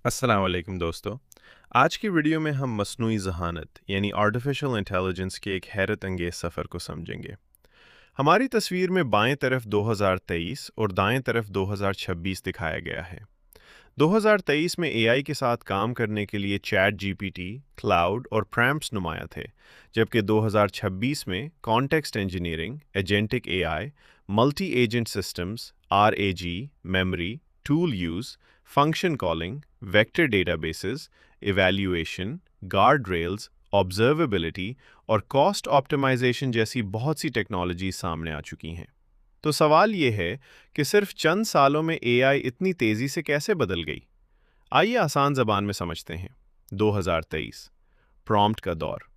अस्सलाम वालेकुम दोस्तों। आज की वीडियो में हम मस्नूई ज़हानत यानी आर्टिफिशियल इंटेलिजेंस के एक हैरत अंगेज़ सफ़र को समझेंगे। हमारी तस्वीर में बाएं तरफ 2023 और दाएं तरफ 2026 दिखाया गया है। 2023 में एआई के साथ काम करने के लिए चैट जीपीटी, क्लाउड और प्रैम्प्ट्स नुमाया थे, जबकि 2026 में context engineering, agentic AI, multi agent systems, आरएजी, memory, tool use, function calling, vector databases, evaluation, guard rails, observability और कॉस्ट ऑप्टिमाइजेशन जैसी बहुत सी टेक्नोलॉजी सामने आ चुकी हैं। तो सवाल ये है कि सिर्फ चंद सालों में एआई इतनी तेज़ी से कैसे बदल गई? आइए आसान ज़बान में समझते हैं। 2023 प्रॉम्प्ट का दौर।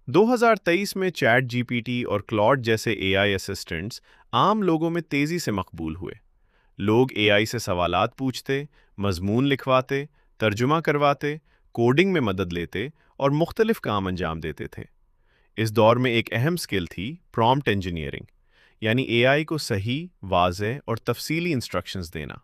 2023 में चैट जीपीटी और क्लॉड जैसे एआई असिस्टेंट्स आम लोगों में तेज़ी से मकबूल हुए। लोग एआई से सवालात पूछते, मजमून लिखवाते, तर्जुमा करवाते, कोडिंग में मदद लेते और मुख्तलिफ काम अंजाम देते थे। इस दौर में एक अहम स्किल थी प्रॉम्प्ट इंजीनियरिंग, यानी एआई को सही, वाज़ेह और तफसीली इंस्ट्रक्शंस देना।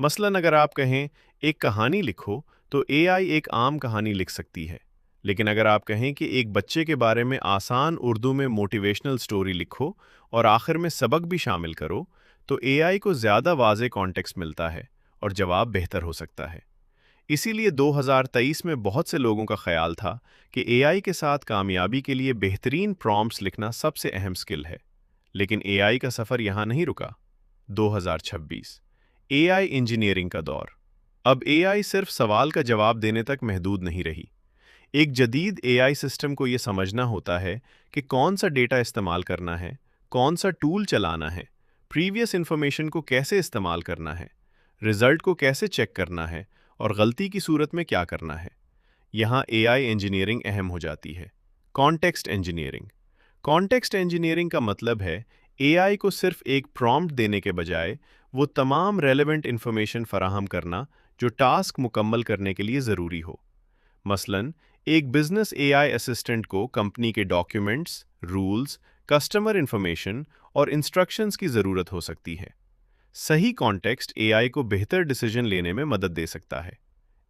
मसलन अगर आप कहें एक कहानी लिखो, तो एआई एक आम कहानी लिख सकती है। लेकिन अगर आप कहें कि एक बच्चे के बारे में आसान उर्दू में मोटिवेशनल स्टोरी लिखो और आखिर में सबक भी शामिल करो, तो एआई को ज़्यादा वाज़ेह कॉन्टेक्स्ट मिलता है और जवाब बेहतर हो सकता है। इसीलिए 2023 में बहुत से लोगों का ख्याल था कि एआई के साथ कामयाबी के लिए बेहतरीन प्रॉम्प्ट्स लिखना सबसे अहम स्किल है। लेकिन एआई का सफ़र यहाँ नहीं रुका। 2026 एआई इंजीनियरिंग का दौर। अब एआई सिर्फ सवाल का जवाब देने तक महदूद नहीं रही। एक जदीद एआई सिस्टम को ये समझना होता है कि कौन सा डेटा इस्तेमाल करना है, कौन सा टूल चलाना है, प्रीवियस इन्फॉर्मेशन को कैसे इस्तेमाल करना है, रिजल्ट को कैसे चेक करना है और गलती की सूरत में क्या करना है। यहाँ एआई इंजीनियरिंग अहम हो जाती है। Context engineering. कॉन्टेक्स्ट इंजीनियरिंग का मतलब है एआई को सिर्फ एक प्रॉम्प्ट देने के बजाय वो तमाम रेलेवेंट इन्फॉर्मेशन फराहम करना जो टास्क मुकम्मल करने के लिए ज़रूरी हो। मसलन एक बिजनेस एआई असिस्टेंट को कंपनी के डॉक्यूमेंट्स, रूल्स, कस्टमर इंफॉर्मेशन और इंस्ट्रक्शंस की ज़रूरत हो सकती है। सही कॉन्टेक्स्ट एआई को बेहतर डिसीजन लेने में मदद दे सकता है।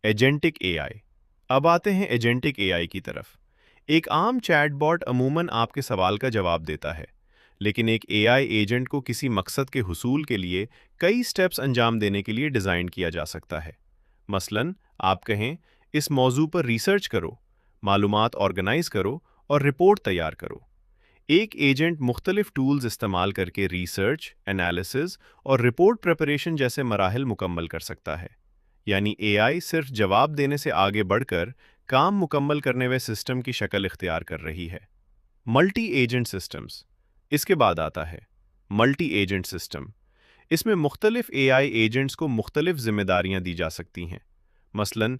Agentic AI. अब आते हैं एजेंटिक एआई की तरफ। एक आम चैटबॉट अमूमन आपके सवाल का जवाब देता है, लेकिन एक एआई एजेंट को किसी मकसद के हुसूल के लिए कई स्टेप्स अंजाम देने के लिए डिज़ाइन किया जा सकता है। मसलन आप कहें इस मौजू पर रिसर्च करो, मालूमात ऑर्गेनाइज करो और रिपोर्ट तैयार करो। एक एजेंट मुख्तलिफ टूल्स इस्तेमाल करके रिसर्च, एनालिसिस और रिपोर्ट प्रिपरेशन जैसे मराहिल मुकम्मल कर सकता है। यानी एआई सिर्फ जवाब देने से आगे बढ़कर काम मुकम्मल करने वे सिस्टम की शक्ल इख्तियार कर रही है। Multi agent systems. इसके बाद आता है मल्टी एजेंट सिस्टम। इसमें मुख्तलिफ एआई एजेंट्स को मुख्तलिफ जिम्मेदारियां दी जा सकती हैं। मसलन